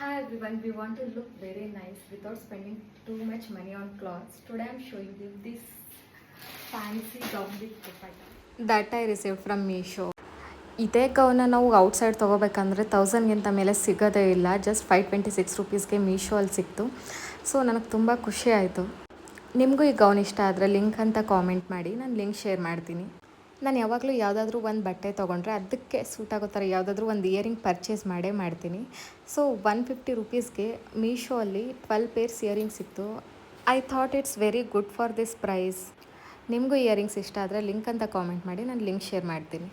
Hi everyone, we want to look very nice without spending too much money on clothes. Today I'm showing you this fancy gown with dupatta that I received from Meesho. ಇದೇ ಗೌನ ನಾವು outside ತೊಗೋಬೇಕಂದ್ರೆ 1000ಗಿಂತ ಮೇಲೆ ಸಿಗೋದೇ ಇಲ್ಲ. Just 526 ರುಪೀಸ್ಗೆ ಮೀಶೋಲ್ಲಿ ಸಿಕ್ತು. So ನನಗೆ ತುಂಬ ಖುಷಿ ಆಯಿತು. ನಿಮಗೂ ಈ ಗೌನ್ ಇಷ್ಟ ಆದರೆ ಲಿಂಕ್ ಅಂತ ಕಾಮೆಂಟ್ ಮಾಡಿ, ನಾನು ಲಿಂಕ್ ಶೇರ್ ಮಾಡ್ತೀನಿ. ನಾನು ಯಾವಾಗಲೂ ಯಾವುದಾದ್ರೂ ಒಂದು ಬಟ್ಟೆ ತೊಗೊಂಡ್ರೆ ಅದಕ್ಕೆ ಸೂಟ್ ಆಗೋ ಥರ ಯಾವುದಾದ್ರೂ ಒಂದು ಇಯರಿಂಗ್ ಪರ್ಚೇಸ್ ಮಾಡ್ತೀನಿ. ಸೊ 150 ರುಪೀಸ್ಗೆ ಮೀಶೋ ಅಲ್ಲಿ 12 ಪೇರ್ಸ್ ಇಯರಿಂಗ್ಸ್ ಸಿಕ್ತು. I thought it's very good for this price. ನಿಮಗೂ ಇಯರಿಂಗ್ಸ್ ಇಷ್ಟ ಆದರೆ ಲಿಂಕ್ ಅಂತ ಕಾಮೆಂಟ್ ಮಾಡಿ, ನಾನು ಲಿಂಕ್ ಶೇರ್ ಮಾಡ್ತೀನಿ.